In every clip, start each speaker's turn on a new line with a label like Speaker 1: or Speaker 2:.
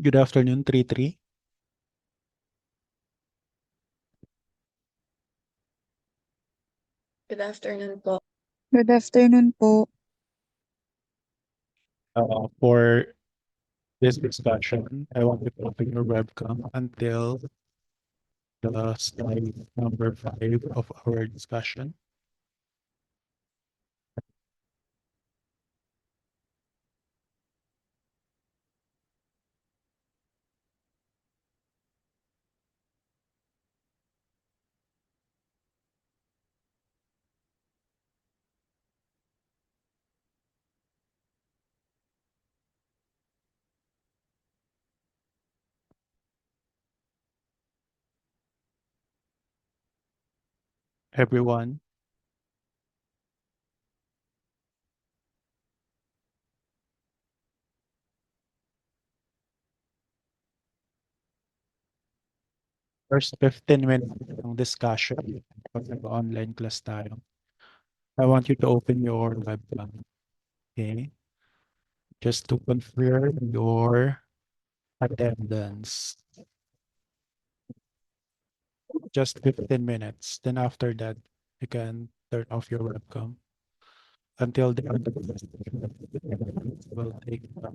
Speaker 1: Good afternoon, 3-3.
Speaker 2: Good afternoon po.
Speaker 3: Good afternoon po.
Speaker 1: For this discussion, I want you to open your webcam until the slide number 5 of our discussion. Everyone, first 15 minutes ng discussion pag nag-online class tayo. I want you to open your webcam. Okay? Just to confirm your attendance. Just 15 minutes. Then after that, you can turn off your webcam until the end of the discussion. We'll take a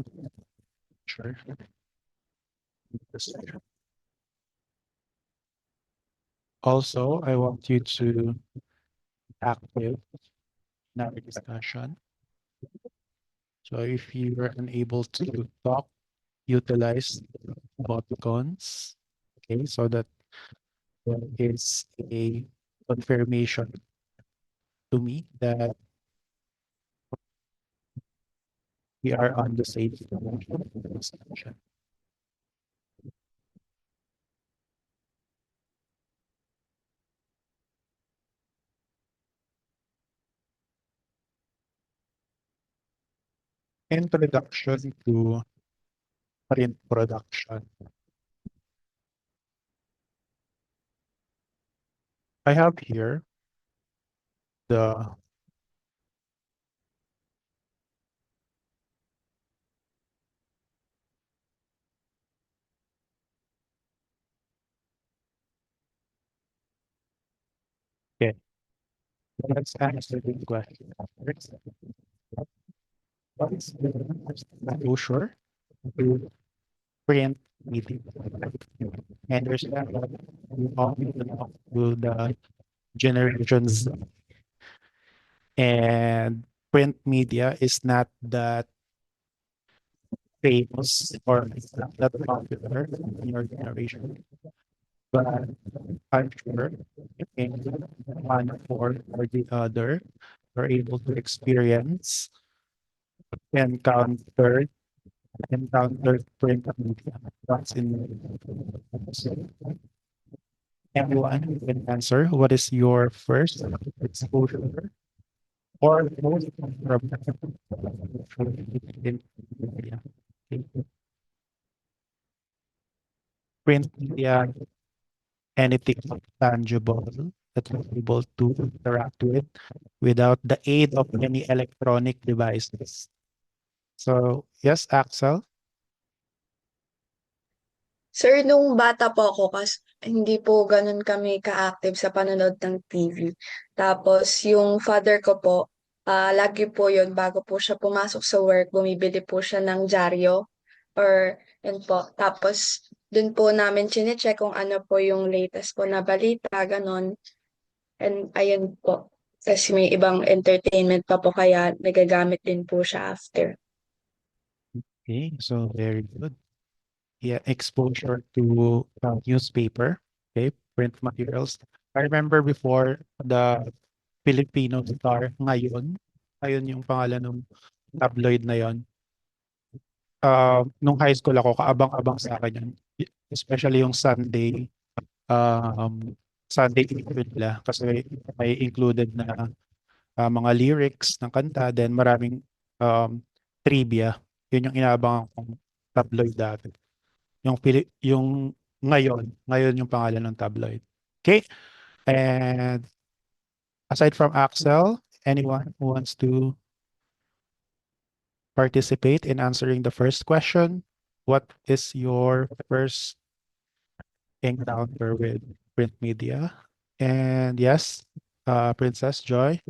Speaker 1: picture. Also, I want you to be active in our discussion. So if you are unable to talk, utilize emoticons. Okay, so that there is a confirmation to me that we are on the same discussion. Introduction to print production. I have here the okay. Let's answer the question. What is the exposure to print media? And there's that we all belong to the generations, and print media is not that famous or it's not that popular in your generation. But I'm sure in one form or the other, you're able to experience encounter encounter print media. That's in so anyone who can answer. What is your first exposure or most media? Print media, anything tangible that you're able to interact with without the aid of any electronic devices. So, yes, Axel.
Speaker 2: Sir, nung bata po ako, hindi po ganun kami ka-active sa panonood ng TV. Tapos, yung father ko po, lagi po yun, bago po siya pumasok sa work, bumibili po siya ng dyaryo. Or, yun po. Tapos, dun po namin chinecheck kung ano po yung latest po na balita, ganun. And, ayun po. Kasi may ibang entertainment pa po, kaya nagagamit din po siya after.
Speaker 1: Okay, so very good. Yeah, exposure to newspaper, okay, print materials. I remember before the Filipino Star ngayon yung pangalan ng tabloid na yon. Nung high school ako, kaabang-abang sa akin yun. Especially yung um, Sunday issue nila kasi may included na mga lyrics ng kanta, then maraming um, trivia. Yun yung inaabangan kong tabloid dati. Yung ngayon yung pangalan ng tabloid. Okay? And aside from Axel, anyone who wants to participate in answering the first question? what is your first encounter with print media? And yes, Princess Joy.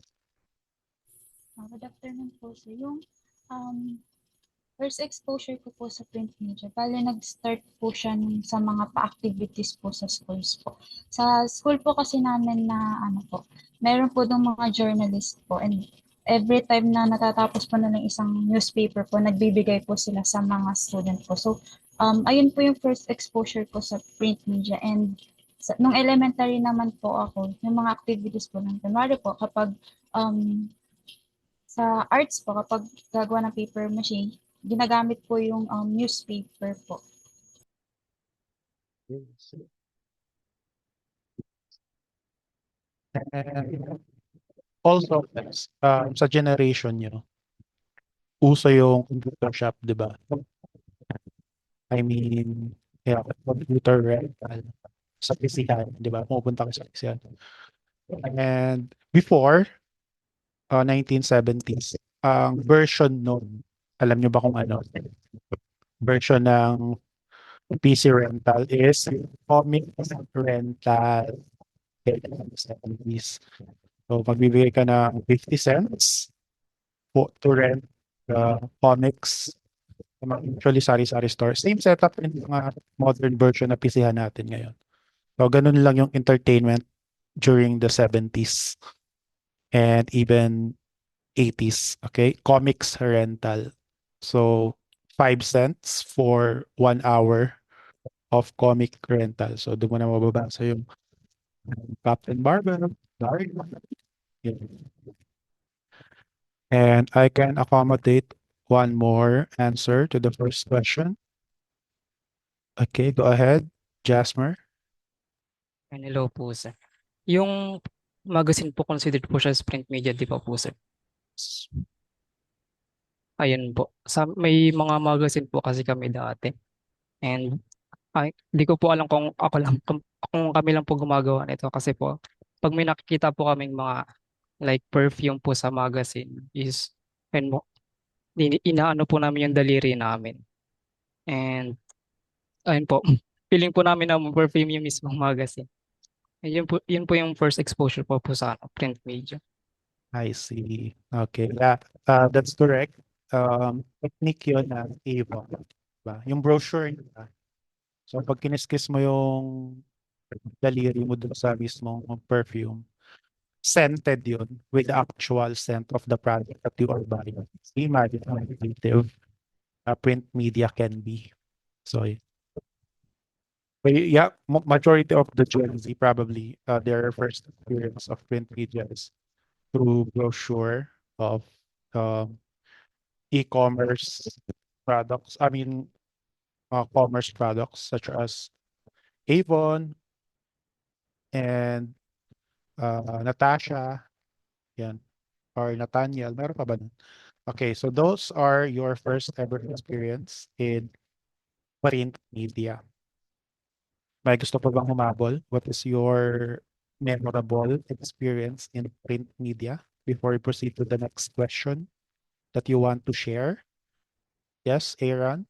Speaker 4: Good afternoon po sir. Yung um, first exposure ko po sa print media, bale nag-start po siya sa mga pa-activities po sa schools po. Sa school po kasi namin na ano po, meron po ng mga journalist po and every time na natatapos po na ng isang newspaper po, nagbibigay po sila sa mga student po. So, ayun po yung first exposure ko sa print media and nung elementary naman po ako, yung mga activities po ng kunwari po kapag um, sa arts po, kapag gagawa ng paper machine, ginagamit po yung newspaper po.
Speaker 1: And also, sa generation nyo, uso yung computer shop, di ba? I mean, yeah, computer rental sa pisihan, di ba? Pumupunta ka sa pisihan. And before, 1970s, ang version nun, alam nyo ba kung ano? Version ng PC rental is comic rental. Okay, 70s. So, magbibigay ka ng 50 cents to rent comics. Usually, sari-sari store. Same setup in mga modern version na PC natin ngayon. So, ganun lang yung entertainment during the 70s and even 80s. Okay? Comics rental. So, 5 cents for 1 hour of comic rental. So, doon mo na mababasa yung Captain Marvel, Dark. Yun. And I can accommodate one more answer to the first question. Okay, go ahead, Jasmer.
Speaker 5: Hello po, sir. Yung magazine po considered po siya as print media, di ba po, sir? Ayun po. May mga magazine po kasi kami dati. And di ko po alam kung ako lang, kung kami lang po gumagawa nito kasi po, pag may nakikita po kaming mga like perfume po sa magazine is, and mo, inaano po namin yung daliri namin. And ayun po, feeling po namin na perfume yung mismong magazine. And yun po yung first exposure po sa print media.
Speaker 1: I see. Okay, yeah, that's correct. Technique yun na Avon. Diba? Yung brochure nila. So, pag kiniskis mo yung daliri mo dun sa mismong perfume, scented yun with the actual scent of the product that you are buying. So, imagine how creative print media can be. So, yeah, majority of the Gen Z probably their first experience of print media is through brochure of um, e-commerce products. I mean, commerce products such as Avon and Natasha, yan, or Nathaniel. Meron pa ba nun? Okay, so those are your first ever experience in print media. May gusto pa bang humabol? What is your memorable experience in print media before we proceed to the next question that you want to share? Yes, Aaron?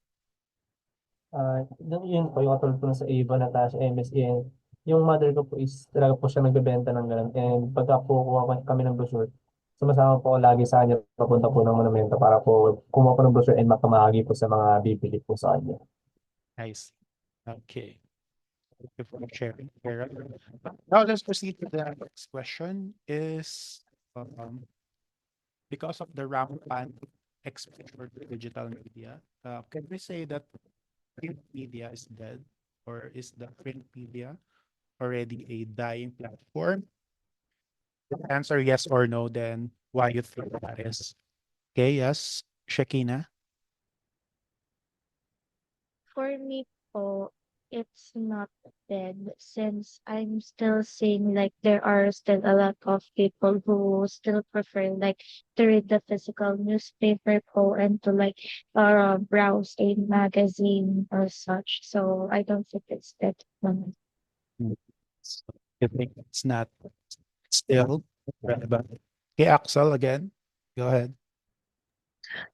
Speaker 6: Yun po, yung katulad po sa Ava, Natasha, MSN. Yung mother ko po is talaga po siya nagbebenta ng ganun. And pagka po kuha kami ng brochure, sumasama po ako lagi sa kanya papunta po ng monumento para po kumuha po ng brochure and makamahagi po sa mga bibili po sa kanya.
Speaker 1: Nice. Okay. Thank you for sharing, Aaron. Now let's proceed to the next question is because of the rampant exposure to digital media, can we say that print media is dead, or is the print media already a dying platform? Answer yes or no, then why you think that is. Okay, yes, Shakina.
Speaker 7: For me po, it's not dead since I'm still seeing like there are still a lot of people who still prefer like to read the physical newspaper po and to like browse a magazine or such. So I don't think it's dead.
Speaker 1: So you think it's not still relevant? Okay, Axel again. Go ahead.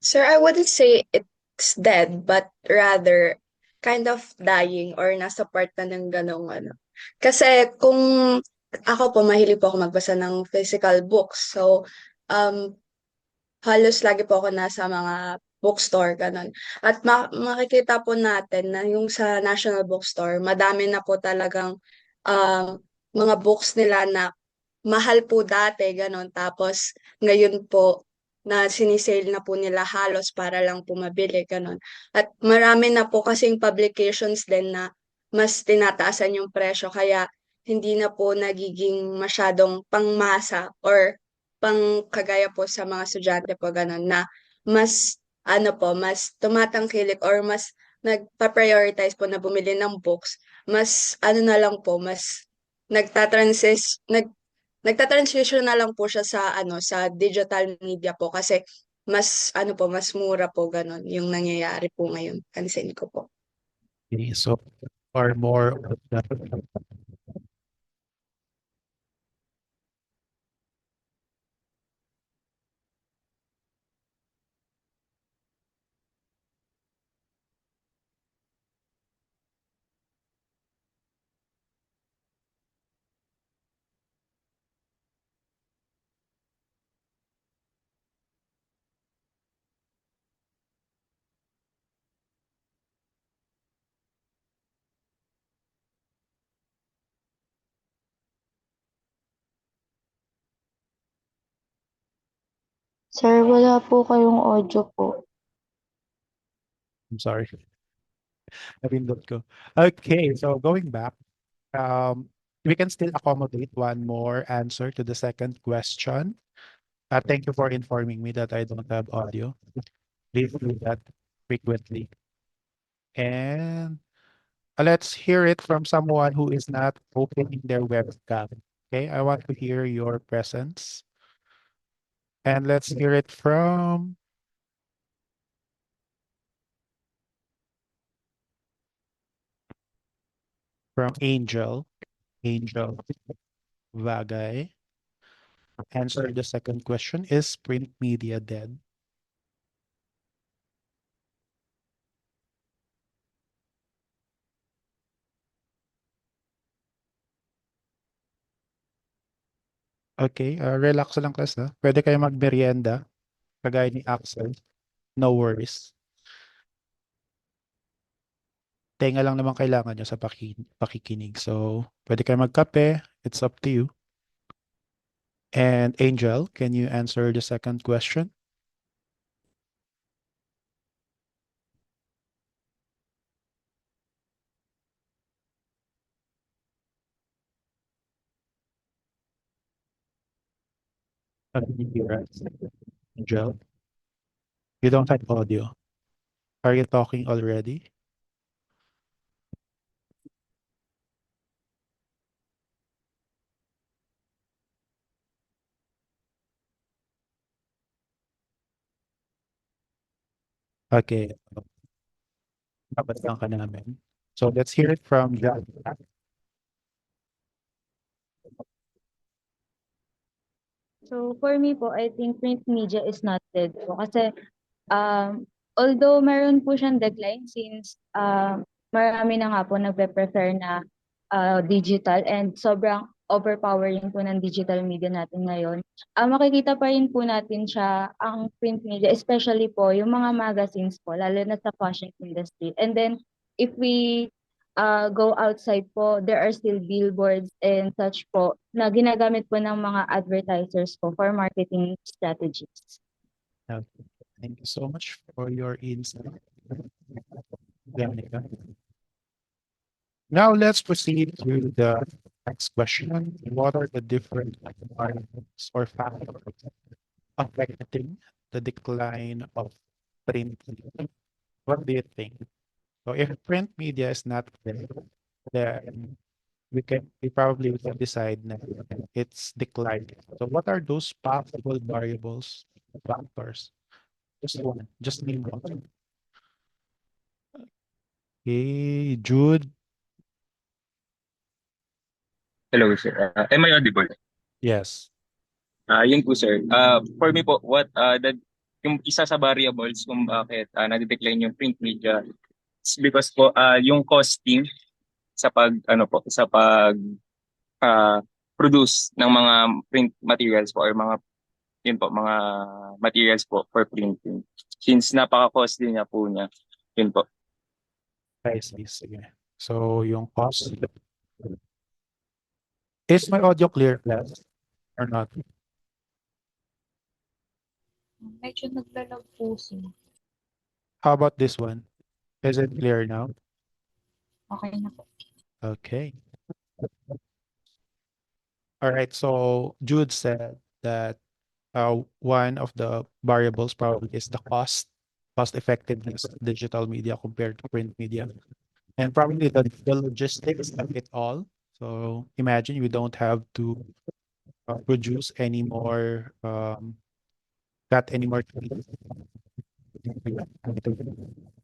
Speaker 2: Sir, I wouldn't say it's dead, but rather kind of dying or nasa part na ng ganong ano. Kasi kung ako po, mahilig po ako magbasa ng physical books. So, um, halos lagi po ako nasa mga bookstore, gano'n. At makikita po natin na yung sa National Bookstore, madami na po talagang um, mga books nila na mahal po dati, gano'n. Tapos ngayon po na sinisale na po nila halos para lang po mabili, gano'n. At marami na po kasing publications din na mas tinataasan yung presyo kaya hindi na po nagiging masyadong pangmasa or pang kagaya po sa mga estudyante po gano'n na mas ano po, mas tumatangkilik or mas nagpa-prioritize po na bumili ng books, mas ano na lang po, mas nagta-transis nag nagta-transition na lang po siya sa ano, sa digital media po kasi mas ano po, mas mura po gano'n yung nangyayari po ngayon, pansin ko po.
Speaker 1: Okay, so or more of the
Speaker 7: Sir, wala po kayong audio po.
Speaker 1: I'm sorry. Napindot ko. Okay, so going back, we can still accommodate one more answer to the second question. Thank you for informing me that I don't have audio. Please do that frequently. And let's hear it from someone who is not opening their webcam. Okay, I want to hear your presence. And let's hear it from Angel. Angel Vagay. Answer the second question. Is print media dead? Okay, relax lang class ha. Pwede kayo magmerienda, kagaya ni Axel. No worries. Tenga lang naman kailangan nyo sa pakikinig. So, pwede kayo magkape. It's up to you. And Angel, can you answer the second question? Can you hear us? Angel, you don't have audio. Are you talking already? Okay, dapat lang ka namin. So let's hear it from Jack.
Speaker 8: So for me po, I think print media is not dead po. Kasi although meron po siyang deadline since marami na nga po nagpe-prefer na digital and sobrang overpowering po ng digital media natin ngayon. Makikita pa rin po natin siya, ang print media, especially po yung mga magazines po, lalo na sa fashion industry. And then if we go outside po, there are still billboards and such po na ginagamit po ng mga advertisers po for marketing strategies.
Speaker 1: Okay. Thank you so much for your insight, Danica. Now let's proceed to the next question. What are the different environments or factors affecting the decline of print media? What do you think? So if print media is not there, then we probably can decide that it's declining. So what are those possible variables, factors? Just one, just name one. Okay, Jude.
Speaker 9: Hello, sir. Am I audible?
Speaker 1: Yes.
Speaker 9: Yun po, sir. For me po, yung isa sa variables kung bakit nadidecline yung print media It's because po yung costing sa pag ano po sa pag ah, produce ng mga print materials po or mga yun po mga materials po for printing. Since napaka-costly niya po niya. Yun po.
Speaker 1: I see. Sige. So, yung cost. Is my audio clear, class? Or not?
Speaker 4: Medyo naglalag po sir.
Speaker 1: How about this one? Is it clear now?
Speaker 4: Okay na po.
Speaker 1: Okay. All right. So Jude said that one of the variables probably is the cost effectiveness of digital media compared to print media, and probably the logistics of it all. So imagine we don't have to produce any more cut any more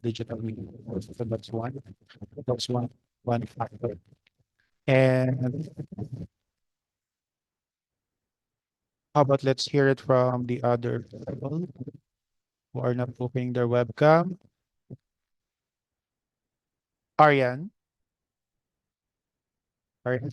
Speaker 1: digital media. So that's one factor. And how about let's hear it from the other people who are not opening their webcam. Aryan. Aryan.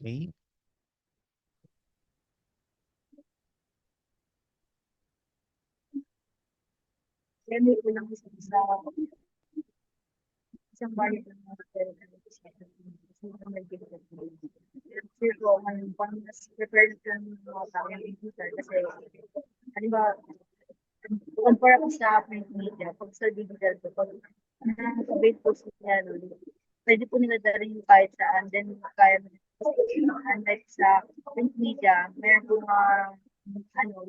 Speaker 10: Isang bagay lang na siguro ngayon parang mas prepared ka ng mga tao yung computer kasi halimbawa kumpara ko sa print media pag sa digital ko pag nakakabit po sila pwede po nila dalhin yung kahit saan then kaya mo unlike sa print media meron po mga ano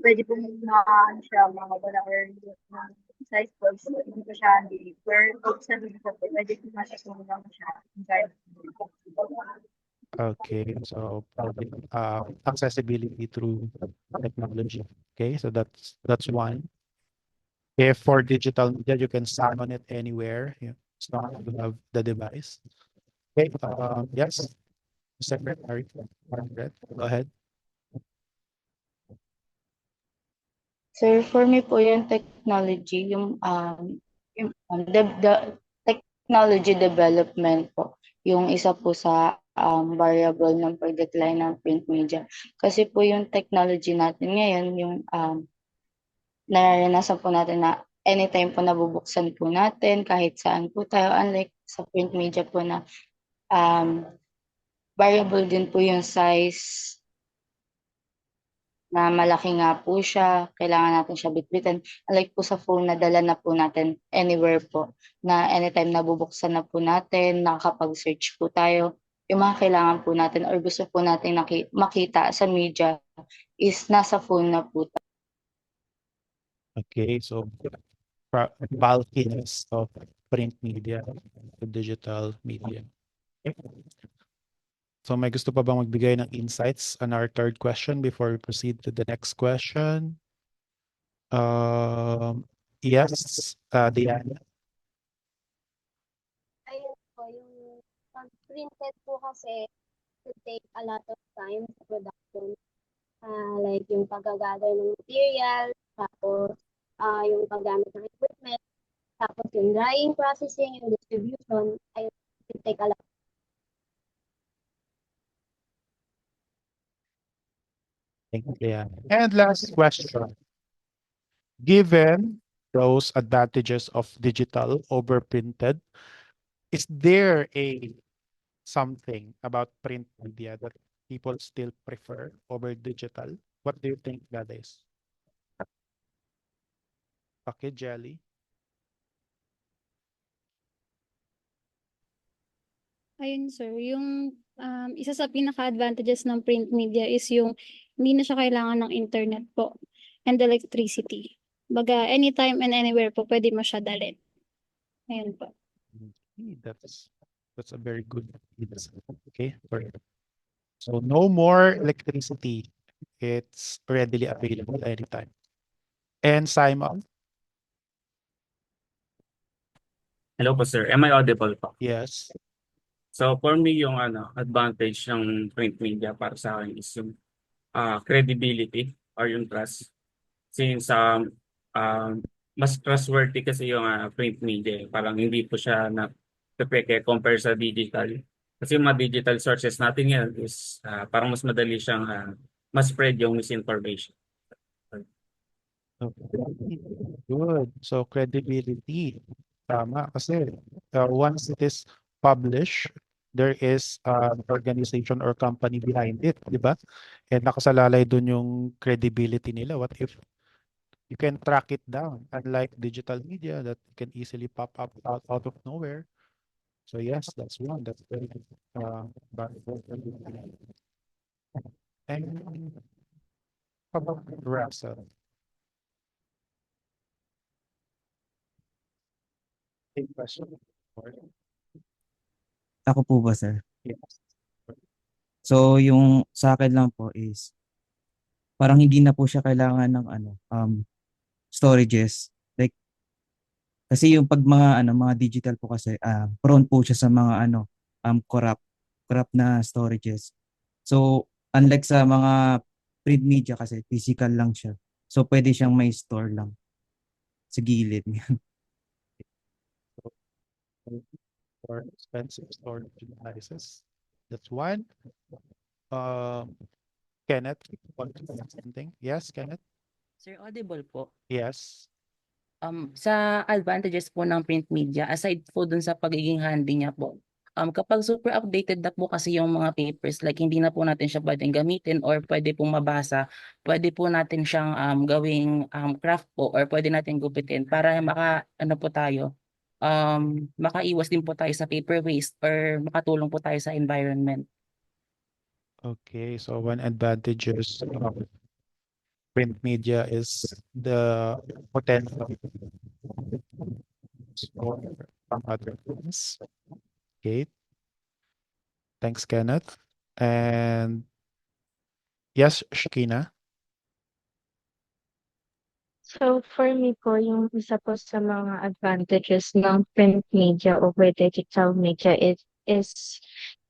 Speaker 10: pwede po ano siya mga wala or size post hindi ko siya hindi pero pag sa digital po pwede po masasama lang siya kahit
Speaker 1: Okay, so probably accessibility through technology. Okay, so that's one. If for digital media, you can summon it anywhere, yeah, as long as you have the device. Okay, yes, Secretary Margaret, go ahead.
Speaker 8: Sir, for me po yung technology, the technology development po, yung isa po sa variable ng pag-decline ng print media. Kasi po yung technology natin ngayon, yung nararanasan po natin na anytime po nabubuksan po natin, kahit saan po tayo, unlike sa print media po na variable din po yung size na malaki nga po siya, kailangan natin siya bitbitin. Unlike po sa phone na dala na po natin anywhere po, na anytime nabubuksan na po natin, nakakapag-search po tayo, yung mga kailangan po natin or gusto po natin makita sa media is nasa phone na po.
Speaker 1: Okay, so bulkiness of print media to digital media. Okay. So may gusto pa bang magbigay ng insights on our third question before we proceed to the next question? Yes, Diana.
Speaker 11: Ayun po, yung pag-printed po kasi to take a lot of time sa production. Like yung pag-gather ng material, tapos yung paggamit ng equipment, tapos yung drying processing, yung distribution, ayun, it take a lot.
Speaker 1: Thank you, Diana. And last question. Given those advantages of digital over printed, is there something about print media that people still prefer over digital? What do you think that is? Okay, Jelly.
Speaker 12: Ayun sir, yung isa sa pinaka-advantages ng print media is yung hindi na siya kailangan ng internet po and electricity. Baga, anytime and anywhere po pwede mo siya dalhin. Ayun po.
Speaker 1: Okay, that's a very good insight. Okay, so no more electricity. It's readily available anytime. And Simon?
Speaker 13: Hello po sir, am I audible po?
Speaker 1: Yes.
Speaker 13: So for me yung advantage ng print media para sa akin is yung credibility or yung trust. Since mas trustworthy kasi yung print media. Parang hindi po siya na peke compare sa digital. Kasi yung mga digital sources natin yan is parang mas madali siyang mas spread yung misinformation.
Speaker 1: Okay. Good. So credibility. Tama. Kasi once it is published, there is an organization or company behind it, di ba? And nakasalalay dun yung credibility nila. What if you can track it down, unlike digital media that can easily pop up out of nowhere. So yes, that's one. That's very good. Valuable. And how about Russell? A question? Or-
Speaker 14: Ako po ba, sir?
Speaker 1: Yes.
Speaker 14: So, yung sa akin lang po is, parang hindi na po siya kailangan ng storages. Like, kasi yung pag mga, mga digital po kasi, prone po siya sa mga, corrupt na storages. So, unlike sa mga print media kasi, physical lang siya. So, pwede siyang may store lang sa gilid.
Speaker 1: Or expensive storage devices. That's one. Um, Kenneth, want to add something? Yes, Kenneth?
Speaker 15: Sir, audible po.
Speaker 1: Yes.
Speaker 15: Sa advantages po ng print media, aside po dun sa pagiging handy niya po, kapag super updated na po kasi yung mga papers, like hindi na po natin siya pwedeng gamitin or pwede pong mabasa, pwede po natin siyang gawing craft po or pwede natin gupitin para ano po tayo, makaiwas din po tayo sa paper waste or makatulong po tayo sa environment.
Speaker 1: Okay, so one advantages of print media is the potential for from other things. Okay. Thanks, Kenneth. And yes, Shakina.
Speaker 7: So for me po, yung isa po sa mga advantages ng print media over digital media is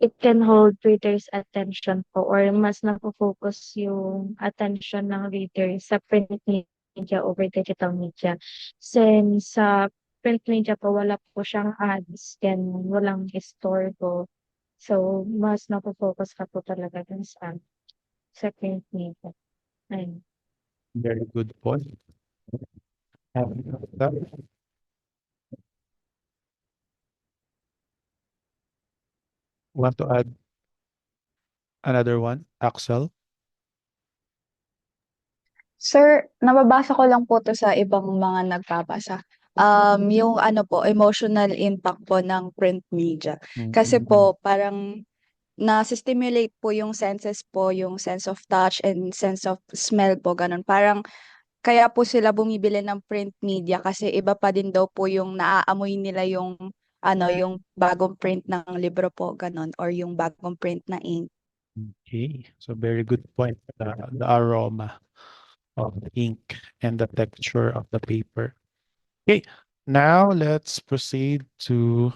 Speaker 7: it can hold readers' attention po or mas napofocus yung attention ng reader sa print media over digital media. Since sa print media po, wala po siyang ads, then walang istorbo. So, mas napofocus ka po talaga dun sa print media. Ayun.
Speaker 1: Very good point. That want to add another one, Axel?
Speaker 2: Sir, nababasa ko lang po to sa ibang mga nagbabasa. Yung ano po, emotional impact po ng print media. Kasi po, parang na-stimulate po yung senses po, yung sense of touch and sense of smell po, ganun. Parang kaya po sila bumibili ng print media kasi iba pa din daw po yung naaamoy nila yung yung bagong print ng libro po, ganun, or yung bagong print na ink.
Speaker 1: Okay, so very good point. The aroma of the ink and the texture of the paper. Okay, now let's proceed to.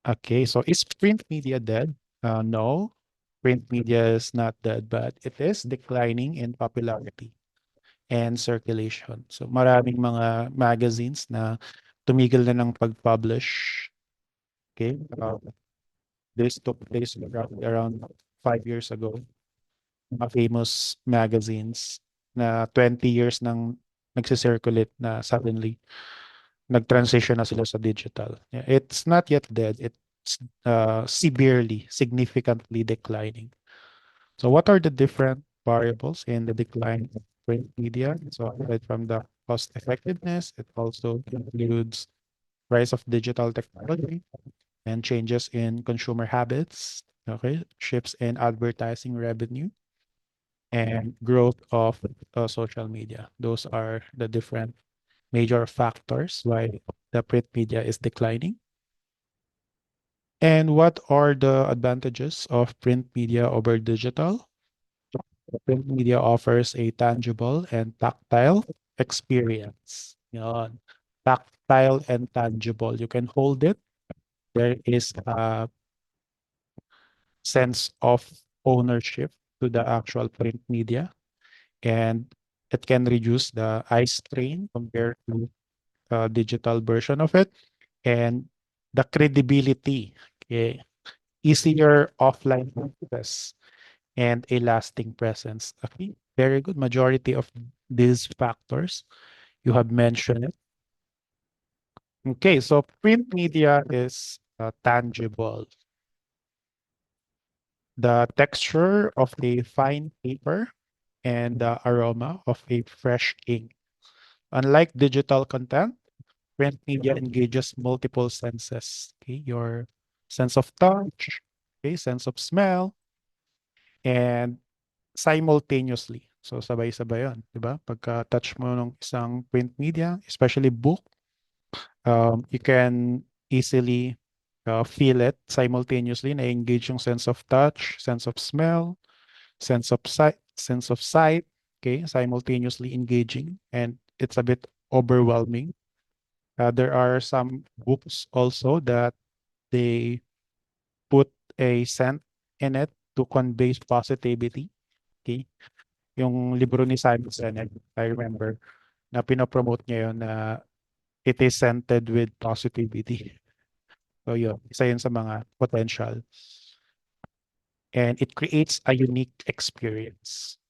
Speaker 1: Okay, so is print media dead? No, print media is not dead, but it is declining in popularity and circulation. So maraming mga magazines na tumigil na ng pag-publish. Okay, this took place around 5 years ago. Mga famous magazines na 20 years nang nagsisirculate na suddenly nag-transition na sila sa digital. Yeah, it's not yet dead. It's severely, significantly declining. So what are the different variables in the decline of print media? So aside from the cost effectiveness, it also includes rise of digital technology and changes in consumer habits, okay, shifts in advertising revenue, and growth of social media. Those are the different major factors why the print media is declining. And what are the advantages of print media over digital? The print media offers a tangible and tactile experience. Yan. Tactile and tangible. You can hold it. There is a sense of ownership to the actual print media. And it can reduce the eye strain compared to digital version of it, and the credibility, okay, easier offline access, and a lasting presence. Okay, very good. Majority of these factors you have mentioned it. Okay, so print media is tangible. The texture of a fine paper and the aroma of a fresh ink. Unlike digital content, print media engages multiple senses. Okay, your sense of touch, okay, sense of smell, and simultaneously. So sabay-sabay 'yun, 'di ba? Pagka-touch mo ng isang print media, especially book, you can easily feel it simultaneously. Na-engage yung sense of touch, sense of smell, sense of sight, okay, simultaneously engaging, and it's a bit overwhelming. There are some books also that they put a scent in it to convey positivity. Okay? Yung libro ni Simon Sinek, I remember, na pinopromote niya yun na it is scented with positivity. So yun, isa yun sa mga potential. And it creates a unique experience.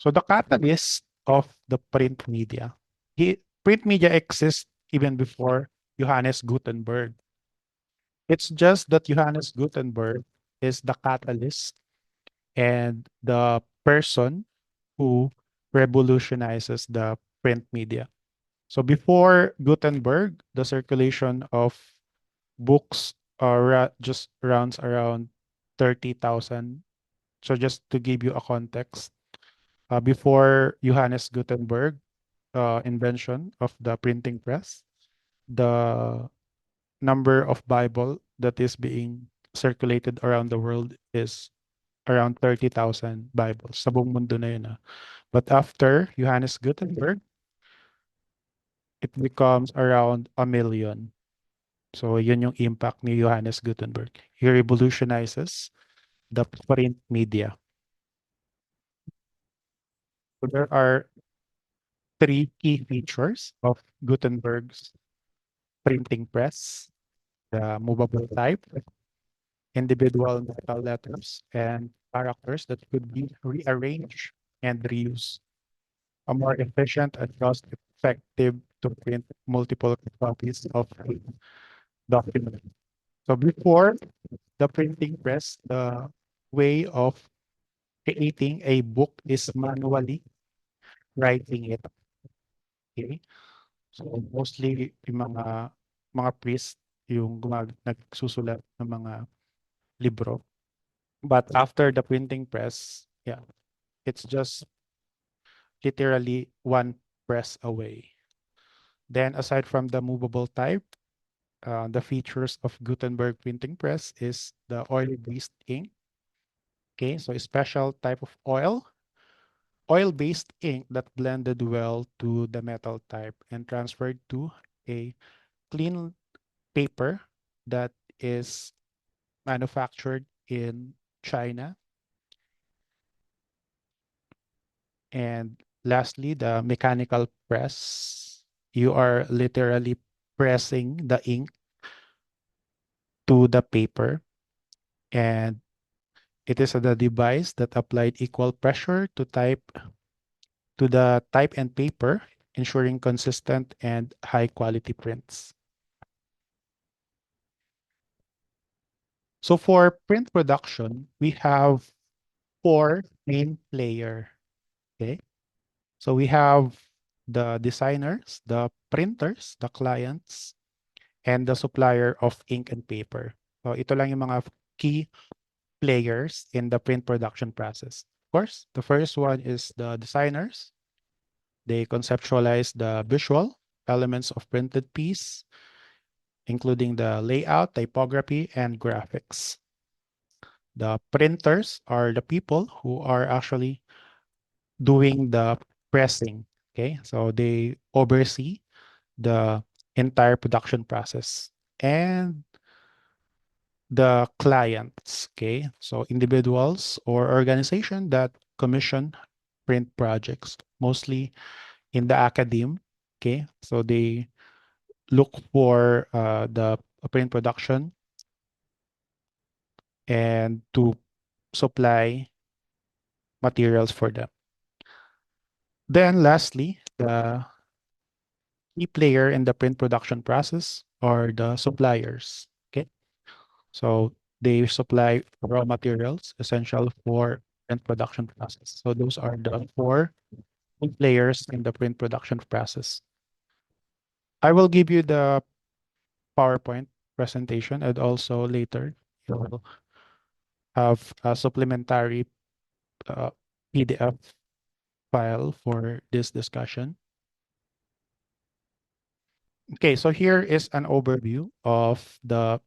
Speaker 1: So the catalyst of the print media. Print media exists even before Johannes Gutenberg. It's just that Johannes Gutenberg is the catalyst and the person who revolutionizes the print media. So before Gutenberg, the circulation of books just runs around 30,000. So just to give you a context, before Johannes Gutenberg invention of the printing press, the number of Bible that is being circulated around the world is around 30,000 Bibles. Sa buong mundo na yun. But after Johannes Gutenberg, it becomes around 1 million. So yun yung impact ni Johannes Gutenberg. He revolutionizes the print media. So there are 3 key features of Gutenberg's printing press: the movable type, individual metal letters, and characters that could be rearranged and reused. A more efficient and cost-effective to print multiple copies of a document. So before the printing press, the way of creating a book is manually writing it. Okay? So mostly yung mga priest yung nagsusulat ng mga libro. But after the printing press, yeah, it's just literally one press away. Then aside from the movable type, the features of Gutenberg printing press is the oil-based ink. Okay, so a special type of oil-based ink that blended well to the metal type and transferred to a clean paper that is manufactured in China. And lastly, the mechanical press. You are literally pressing the ink to the paper, and it is the device that applied equal pressure to the type and paper, ensuring consistent and high quality prints. So for print production, we have 4 main players. Okay. So we have the designers, the printers, the clients, and the supplier of ink and paper. So ito lang yung mga key players in the print production process. Of course, the first one is the designers. They conceptualize the visual elements of printed piece, including the layout, typography, and graphics. The printers are the people who are actually doing the pressing. Okay, so they oversee the entire production process. And the clients, okay, so individuals or organization that commission print projects, mostly in the academe. Okay, so they look for the print production and to supply materials for them. Then lastly, the key player in the print production process are the suppliers. Okay, so they supply raw materials essential for print production process. So those are the four key players in the print production process. I will give you the PowerPoint presentation, and also later you'll have a supplementary PDF file for this discussion. Okay, so here is an overview of the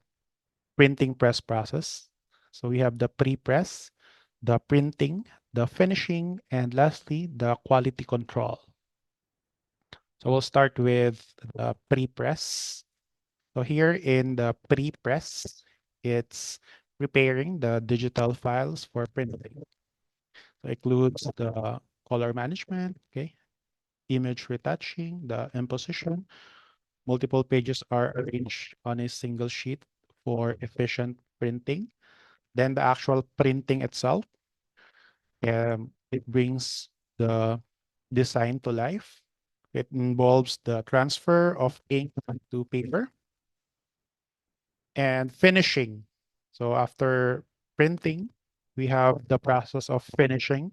Speaker 1: printing press process. So we have the pre-press, the printing, the finishing, and lastly, the quality control. So we'll start with the pre-press. So here in the pre-press, it's preparing the digital files for printing. So it includes the color management, okay, image retouching, the imposition. Multiple pages are arranged on a single sheet for efficient printing. Then the actual printing itself, it brings the design to life. It involves the transfer of ink to paper and finishing. So after printing, we have the process of finishing.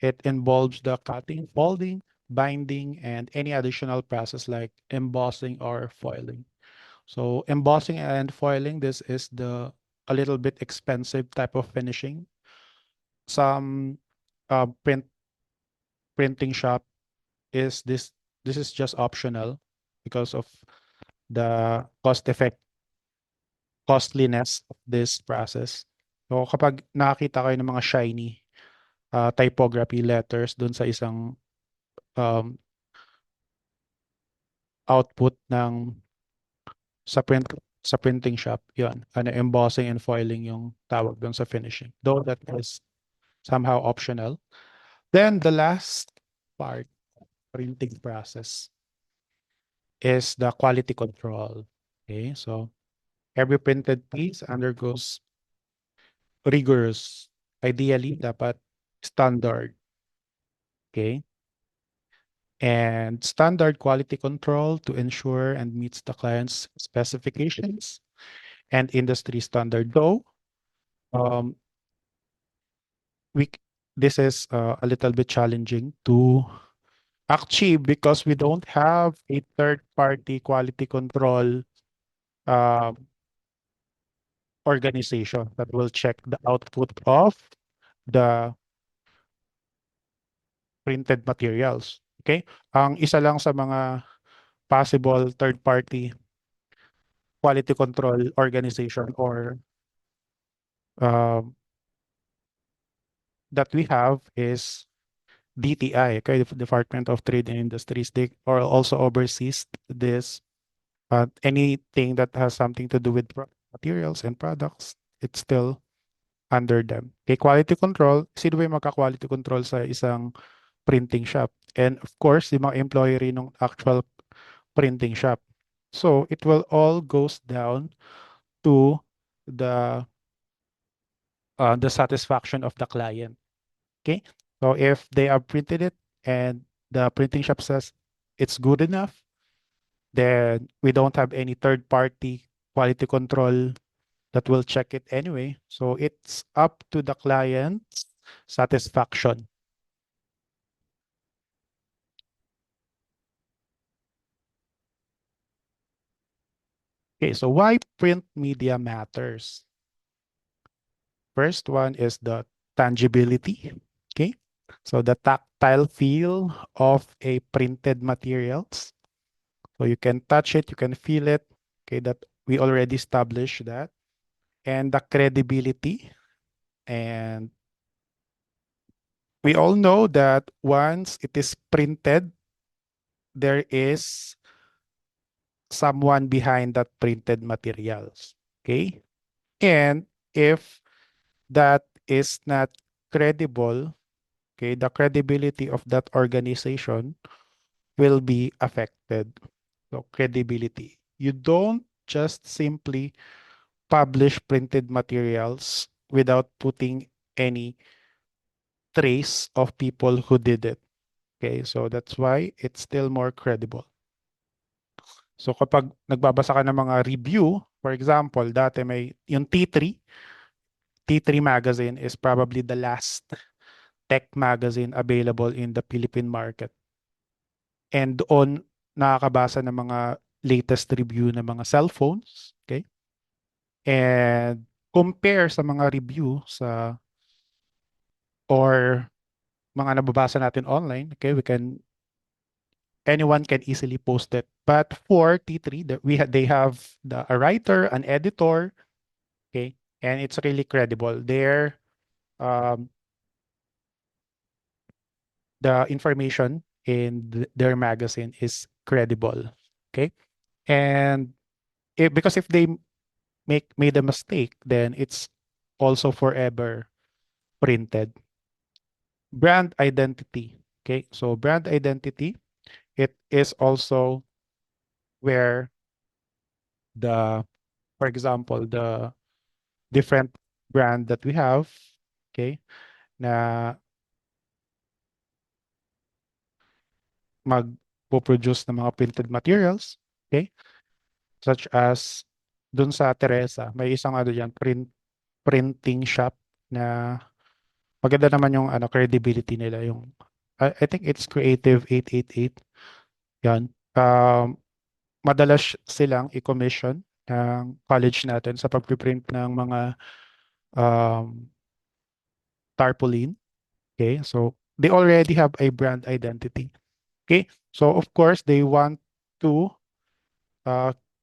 Speaker 1: It involves the cutting, folding, binding, and any additional process like embossing or foiling. So embossing and foiling, this is the a little bit expensive type of finishing. Some printing shop is this is just optional because of the costliness of this process. So kapag nakakita kayo ng mga shiny typography letters dun sa isang um, output ng sa printing shop, yun, embossing and foiling yung tawag dun sa finishing. Though that is somehow optional. Then the last part, printing process, is the quality control. Okay, so every printed piece undergoes rigorous, ideally dapat standard. Okay, and standard quality control to ensure and meets the client's specifications and industry standard. Though we this is a little bit challenging to achieve because we don't have a third-party quality control organization that will check the output of the printed materials. Okay? Ang isa lang sa mga possible third-party quality control organization or that we have is DTI, okay, the Department of Trade and Industries. They are also oversees this anything that has something to do with materials and products. It's still under them. Okay, quality control, sino ba yung magka-quality control sa isang printing shop? And of course, yung mga employee rin ng actual printing shop. So it will all goes down to the satisfaction of the client. Okay, so if they have printed it and the printing shop says it's good enough, then we don't have any third party quality control that will check it anyway. So it's up to the client's satisfaction. Okay, so why print media matters? First one is the tangibility. Okay, so the tactile feel of a printed materials. So you can touch it, you can feel it. Okay, that we already established that. And the credibility. And we all know that once it is printed, there is someone behind that printed materials. Okay? And if that is not credible, okay, the credibility of that organization will be affected. So credibility. You don't just simply publish printed materials without putting any trace of people who did it. Okay, so that's why it's still more credible. So kapag nagbabasa ka ng mga review, for example, dati may yung T3 magazine is probably the last tech magazine available in the Philippine market. And doon nakakabasa ng mga latest review ng mga cellphones, okay? And compare sa mga review sa or mga nababasa natin online, okay? Anyone can easily post it. But for T3, they have a writer, an editor, okay? And it's really credible. Um, the information in their magazine is credible, okay? And because if they made a mistake, then it's also forever printed. Brand identity, okay? So brand identity, it is also where for example, the different brand that we have, okay, na magpo-produce ng mga printed materials, okay, such as dun sa Teresa, may isang dyan, printing shop na maganda naman yung credibility nila, yung I think it's Creative 888. Yan. Madalas silang i-commission ng college natin sa pag-print ng mga tarpaulin. Okay, so they already have a brand identity. Okay, so of course they want to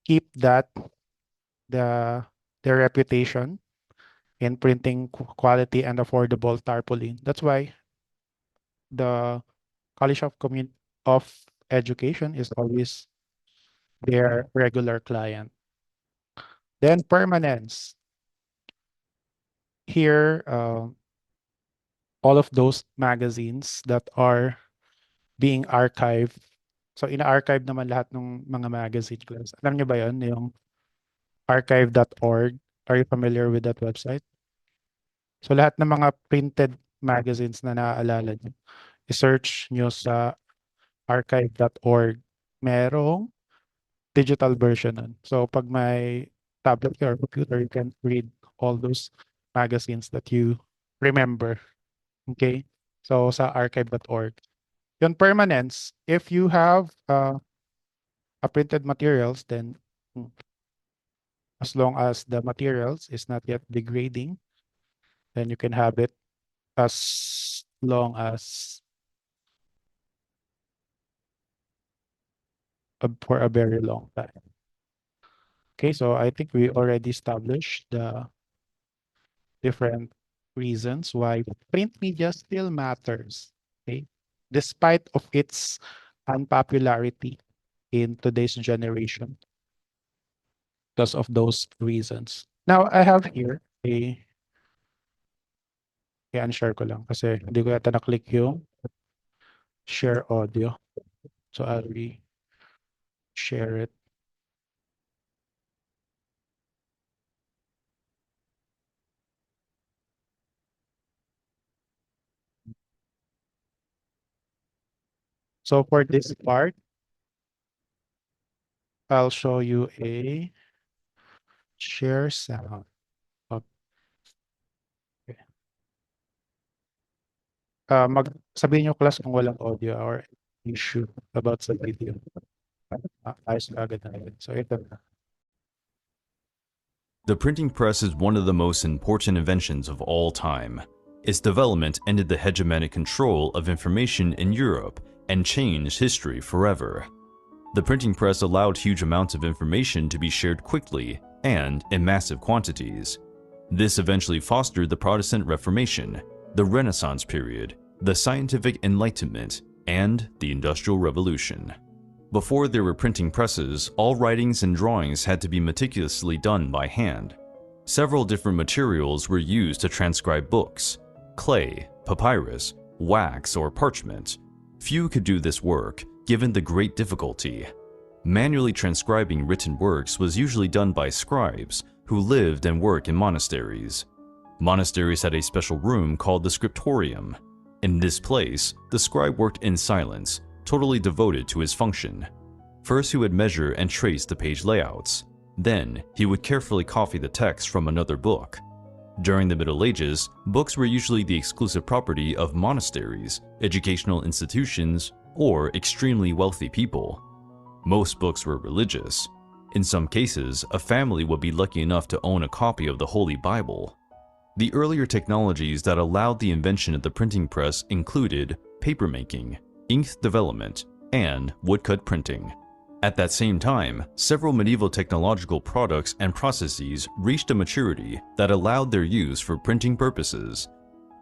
Speaker 1: keep their reputation in printing quality and affordable tarpaulin. That's why the College of Education is always their regular client. Then permanence. Here, all of those magazines that are being archived. So ina-archive naman lahat ng mga magazine class. Alam niyo ba 'yon, yung archive.org? Are you familiar with that website? So lahat ng mga printed magazines na naaalala niyo, i-search niyo sa archive.org. Merong digital version nun. So pag may tablet or computer, you can read all those magazines that you remember. Okay? So sa archive.org. Yung permanence, if you have a printed materials, then as long as the materials is not yet degrading, then you can have it as long as for a very long time. Okay, so I think we already established the different reasons why print media still matters, okay, despite of its unpopularity in today's generation because of those reasons. Now, I have here i-unshare ko lang kasi hindi ko yata na-click yung share audio. So, I'll share it. So, for this part, I'll show you a share sound. Okay. Sabihin nyo class kung walang audio or issue about sa video. Ayos na agad natin. So, ito na.
Speaker 16: The printing press is one of the most important inventions of all time. Its development ended the hegemonic control of information in Europe and changed history forever. The printing press allowed huge amounts of information to be shared quickly and in massive quantities. This eventually fostered the Protestant Reformation, the Renaissance period, the Scientific Enlightenment, and the Industrial Revolution. Before there were printing presses, all writings and drawings had to be meticulously done by hand. Several different materials were used to transcribe books: clay, papyrus, wax, or parchment. Few could do this work, given the great difficulty. Manually transcribing written works was usually done by scribes, who lived and worked in monasteries. Monasteries had a special room called the scriptorium. In this place, the scribe worked in silence, totally devoted to his function. First, he would measure and trace the page layouts. Then, he would carefully copy the text from another book. During the Middle Ages, books were usually the exclusive property of monasteries, educational institutions, or extremely wealthy people. Most books were religious. In some cases, a family would be lucky enough to own a copy of the Holy Bible. The earlier technologies that allowed the invention of the printing press included papermaking, ink development, and woodcut printing. At that same time, several medieval technological products and processes reached a maturity that allowed their use for printing purposes.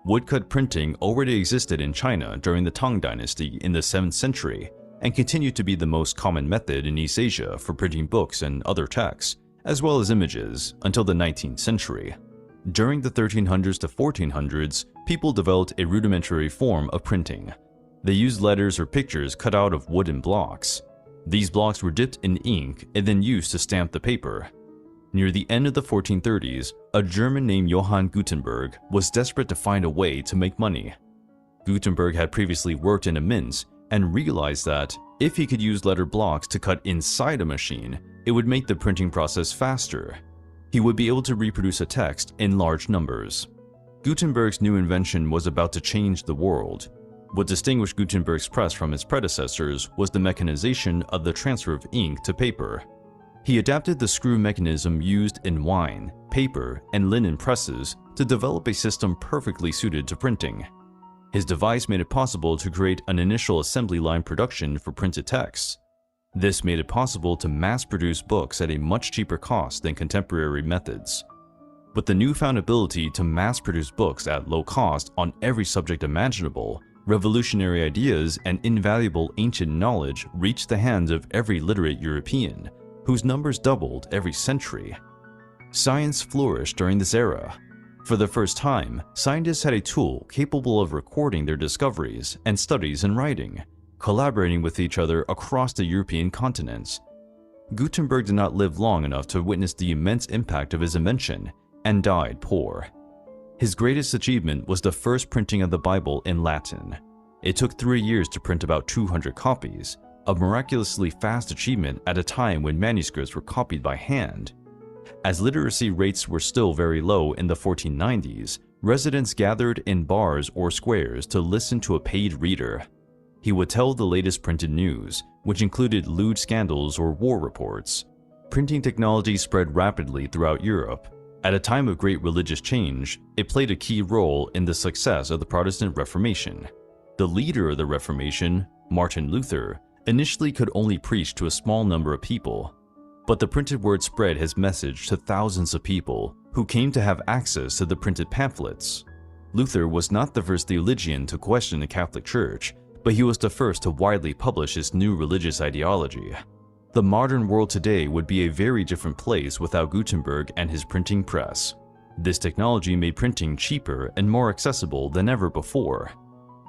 Speaker 16: Woodcut printing already existed in China during the Tang Dynasty in the 7th century and continued to be the most common method in East Asia for printing books and other texts, as well as images, until the 19th century. During the 1300s to 1400s, people developed a rudimentary form of printing. They used letters or pictures cut out of wooden blocks. These blocks were dipped in ink and then used to stamp the paper. Near the end of the 1430s, a German named Johann Gutenberg was desperate to find a way to make money. Gutenberg had previously worked in a mint and realized that if he could use letter blocks to cut inside a machine, it would make the printing process faster. He would be able to reproduce a text in large numbers. Gutenberg's new invention was about to change the world. What distinguished Gutenberg's press from its predecessors was the mechanization of the transfer of ink to paper. He adapted the screw mechanism used in wine, paper, and linen presses to develop a system perfectly suited to printing. His device made it possible to create an initial assembly line production for printed texts. This made it possible to mass-produce books at a much cheaper cost than contemporary methods. With the newfound ability to mass-produce books at low cost on every subject imaginable, revolutionary ideas and invaluable ancient knowledge reached the hands of every literate European, whose numbers doubled every century. Science flourished during this era. For the first time, scientists had a tool capable of recording their discoveries and studies in writing, collaborating with each other across the European continents. Gutenberg did not live long enough to witness the immense impact of his invention and died poor. His greatest achievement was the first printing of the Bible in Latin. It took 3 years to print about 200 copies, a miraculously fast achievement at a time when manuscripts were copied by hand. As literacy rates were still very low in the 1490s, residents gathered in bars or squares to listen to a paid reader. He would tell the latest printed news, which included lewd scandals or war reports. Printing technology spread rapidly throughout Europe. At a time of great religious change, it played a key role in the success of the Protestant Reformation. The leader of the Reformation, Martin Luther, initially could only preach to a small number of people, but the printed word spread his message to thousands of people who came to have access to the printed pamphlets. Luther was not the first theologian to question the Catholic Church, but he was the first to widely publish his new religious ideology. The modern world today would be a very different place without Gutenberg and his printing press. This technology made printing cheaper and more accessible than ever before.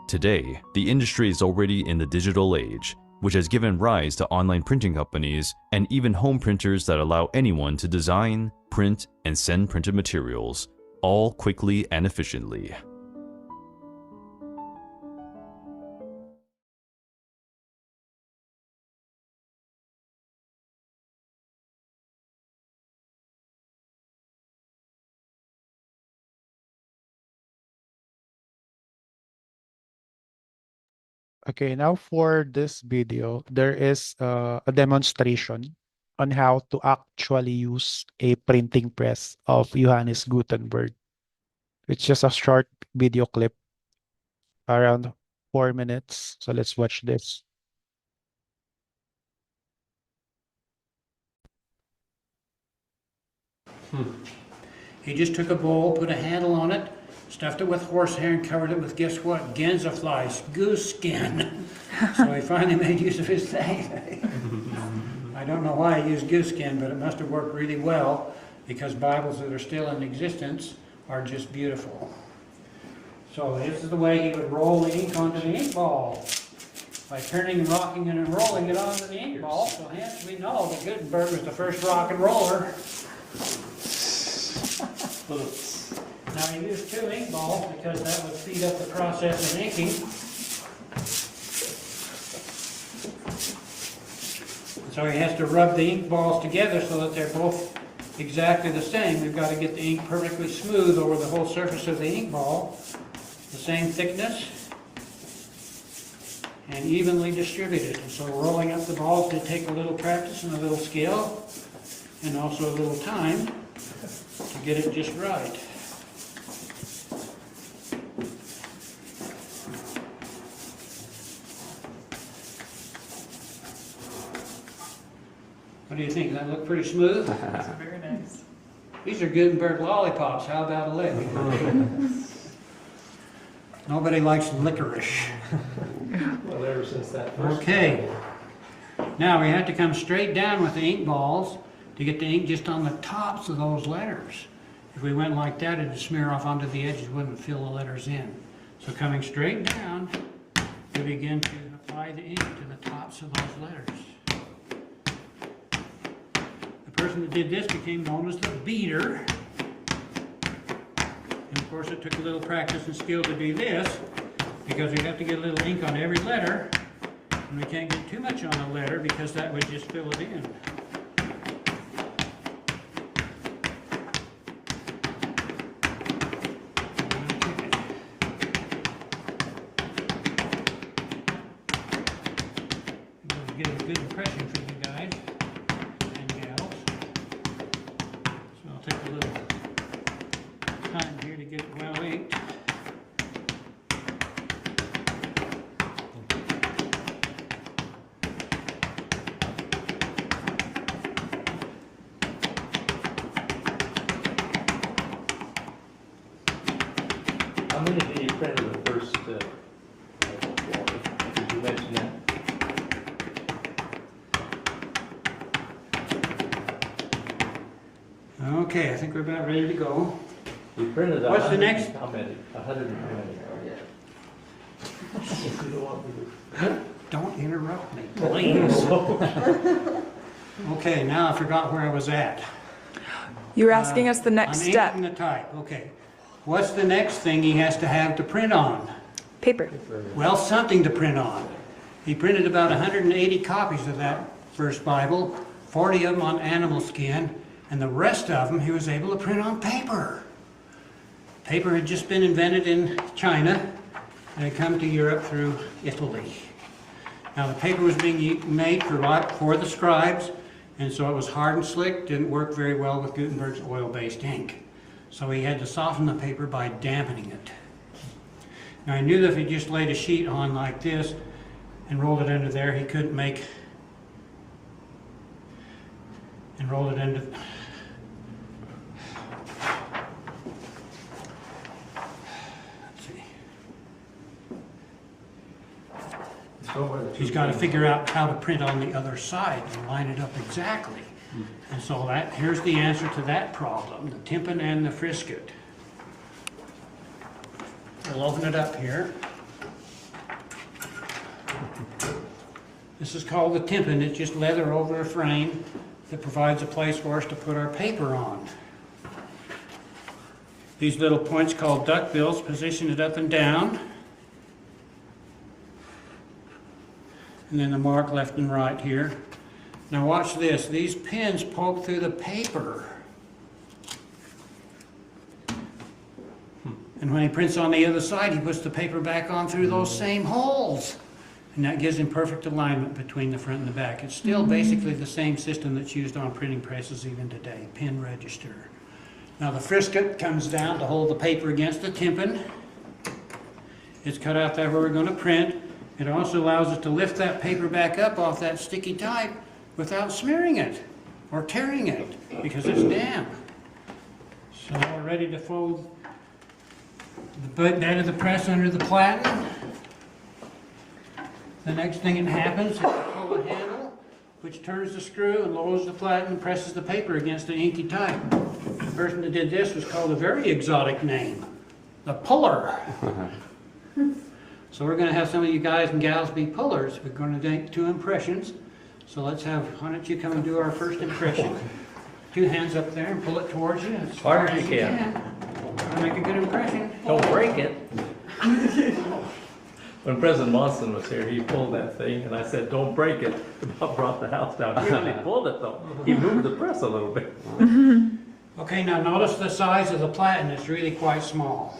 Speaker 16: Today, the industry is already in the digital age, which has given rise to online printing companies and even home printers that allow anyone to design, print, and send printed materials, all quickly and efficiently.
Speaker 1: Okay, now for this video, there is a demonstration on how to actually use a printing press of Johannes Gutenberg. It's just a short video clip, around 4 minutes. So let's watch this.
Speaker 17: He just took a bowl, put a handle on it, stuffed it with horsehair and covered it with, guess what? Gänzefleisch, goose skin. So he finally made use of his thing. I don't know why he used goose skin, but it must have worked really well because Bibles that are still in existence are just beautiful. So this is the way he would roll the ink onto the ink ball, by turning and rocking and rolling it onto the ink ball. So hence we know that Gutenberg was the first rock and roller. Now he used 2 ink balls because that would speed up the process of inking. So he has to rub the ink balls together so that they're both exactly the same. We've got to get the ink perfectly smooth over the whole surface of the ink ball, the same thickness, and evenly distributed. And so rolling up the balls did take a little practice and a little skill, and also a little time to get it just right. What do you think? Does that look pretty smooth?
Speaker 18: That's very nice.
Speaker 17: These are Gutenberg lollipops. How about a lick? Nobody likes licorice.
Speaker 6: Well, ever since that first.
Speaker 17: Okay. Now we have to come straight down with the ink balls to get the ink just on the tops of those letters. If we went like that, it would smear off onto the edges, wouldn't fill the letters in. So coming straight down, we begin to apply the ink to the tops of those letters. The person that did this became known as the beater. And of course it took a little practice and skill to do this, because we have to get a little ink on every letter, and we can't get too much on a letter because that would just fill it in. Get a good impression for you guys and gals. So I'll take a little time here to get it well inked.
Speaker 6: How many did you print in the first? Did you mention that?
Speaker 17: Okay, I think we're about ready to go.
Speaker 6: You printed
Speaker 17: What's the next?
Speaker 6: How many? 120. If you don't want me to.
Speaker 17: Don't interrupt me, please. Okay, now I forgot where I was at.
Speaker 18: You were asking us the next
Speaker 17: I'm
Speaker 18: step.
Speaker 17: inking the type, okay. What's the next thing he has to have to print on?
Speaker 18: Paper.
Speaker 17: Well, something to print on. He printed about 180 copies of that first Bible, 40 of them on animal skin, and the rest of them he was able to print on paper. Paper had just been invented in China and had come to Europe through Italy. Now the paper was being made for the scribes, and so it was hard and slick, didn't work very well with Gutenberg's oil-based ink. So he had to soften the paper by dampening it. Now I knew that if he just laid a sheet on like this and rolled it under there, he couldn't make, and roll it into, let's see. He's got to figure out how to print on the other side and line it up exactly. And so here's the answer to that problem, the tympan and the frisket. We'll open it up here. This is called the tympan. It's just leather over a frame that provides a place for us to put our paper on. These little points called duckbills position it up and down. And then the mark left and right here. Now watch this. These pins poke through the paper. And when he prints on the other side, he puts the paper back on through those same holes. And that gives him perfect alignment between the front and the back. It's still basically the same system that's used on printing presses even today, pin register. Now the frisket comes down to hold the paper against the tympan. It's cut out there where we're going to print. It also allows us to lift that paper back up off that sticky type without smearing it or tearing it because it's damp. So we're ready to fold the bed of the press under the platen. The next thing that happens is to pull the handle, which turns the screw and lowers the platen and presses the paper against the inky type. The person that did this was called a very exotic name, the puller. So we're going to have some of you guys and gals be pullers. We're going to make 2 impressions. So let's have, why don't you come and do our first impression? 2 hands up there and pull it towards you as
Speaker 19: Hard as you can.
Speaker 17: Try to make a good impression.
Speaker 19: Don't break it. When President Monson was here, he pulled that thing, and I said, "Don't break it." About brought the house down. He really pulled it though. He moved the press a little bit.
Speaker 17: Okay, now notice the size of the platen is really quite small.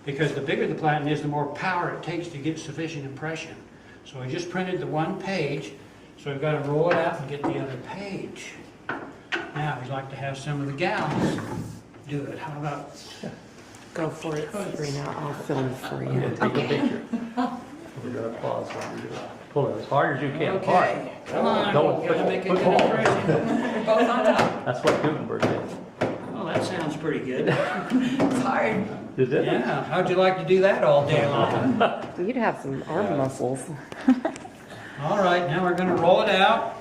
Speaker 17: Because the bigger the platen is, the more power it takes to get sufficient impression. So I just printed the 1 page, so I've got to roll it out and get the other page. Now, we'd like to have some of the gals do it. How about...
Speaker 18: Go for it, Sabrina. I'll film for
Speaker 19: I'm
Speaker 18: you.
Speaker 19: gonna take a picture. We're gonna pause while we do it. Pull it as hard as you can.
Speaker 17: Okay.
Speaker 19: Hard.
Speaker 17: Come on,
Speaker 19: Don't
Speaker 17: gotta make a
Speaker 19: put
Speaker 17: good
Speaker 19: balls.
Speaker 17: impression. Both on top.
Speaker 19: That's what Gutenberg did.
Speaker 17: Oh, that sounds pretty good.
Speaker 18: It's hard.
Speaker 19: Did it?
Speaker 17: Yeah, how'd you like to do that all day long?
Speaker 18: You'd have some arm muscles.
Speaker 17: All right, now we're gonna roll it out.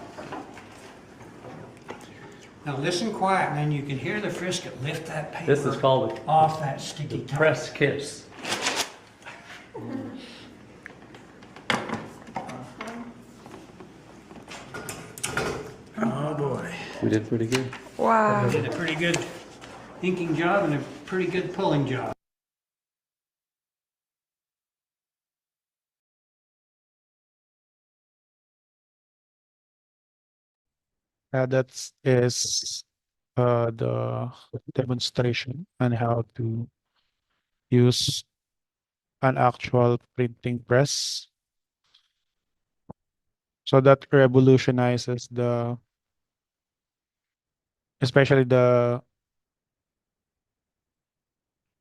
Speaker 17: Now listen quiet, man. You can hear the frisket lift that paper
Speaker 19: This is called
Speaker 17: off that sticky top.
Speaker 19: press kiss.
Speaker 17: Oh boy.
Speaker 19: We did pretty good.
Speaker 18: Wow.
Speaker 17: You did a pretty good inking job and a pretty good pulling job.
Speaker 1: That is the demonstration on how to use an actual printing press. So that revolutionizes especially the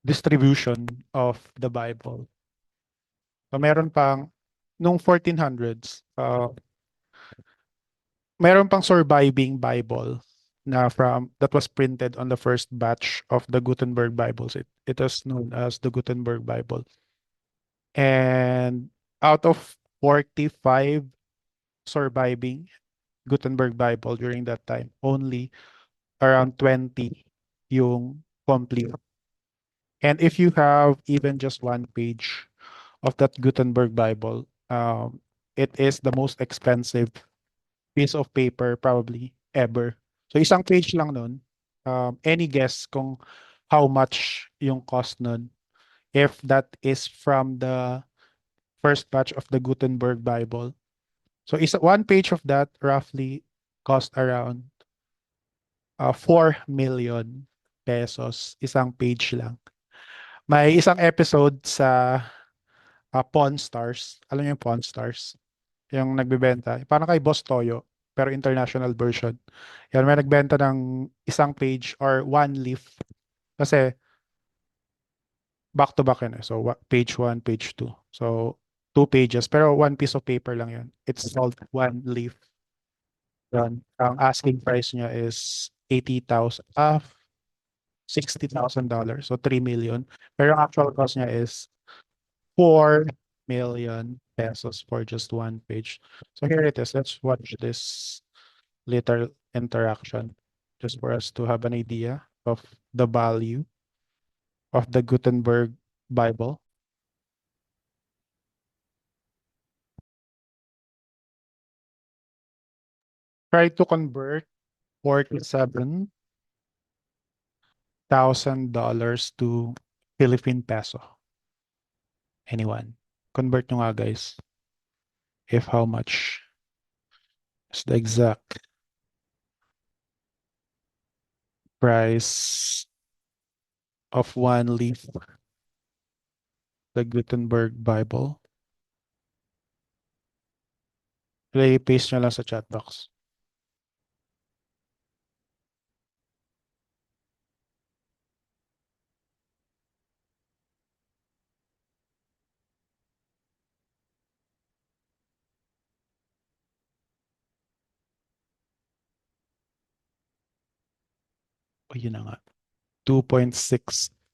Speaker 1: distribution of the Bible. So meron pang, nung 1400s, meron pang surviving Bible that was printed on the first batch of the Gutenberg Bibles. It was known as the Gutenberg Bible. And out of 45 surviving Gutenberg Bible during that time, only around 20 yung complete. And if you have even just 1 page of that Gutenberg Bible, it is the most expensive piece of paper probably ever. So isang page lang nun. Any guess kung how much yung cost nun if that is from the first batch of the Gutenberg Bible? So 1 page of that roughly cost around 4 million pesos. Isang page lang. May isang episode sa Pawn Stars. Alam niyo yung Pawn Stars? Yung nagbebenta. Parang kay Boss Toyo, pero international version. Yan, may nagbenta ng isang page or 1 leaf. Kasi back to back yun eh. So page 1, page 2. So 2 pages. Pero 1 piece of paper lang yun. It's called 1 leaf. Yan. Ang asking price niya is 80,000. $60,000. So 3 million. Pero ang actual cost niya is 4 million pesos for just 1 page. So here it is. Let's watch this little interaction just for us to have an idea of the value of the Gutenberg Bible. Try to convert $47,000 to Philippine peso. Anyone? Convert nyo nga, guys. If how much is the exact price of 1 leaf, the Gutenberg Bible. I-paste nyo lang sa chat box. O, yun na nga. 2.6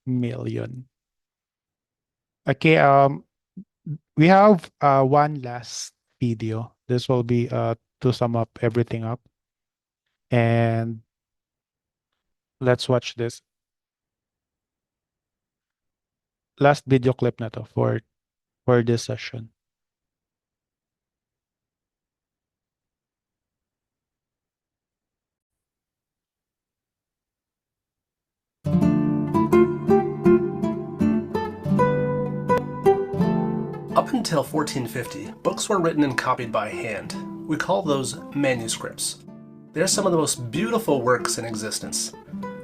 Speaker 1: million. Okay, we have one last video. This will be to sum up everything up. And let's watch this. last video clip na to for this session.
Speaker 20: Up until 1450, books were written and copied by hand. We call those manuscripts. They are some of the most beautiful works in existence.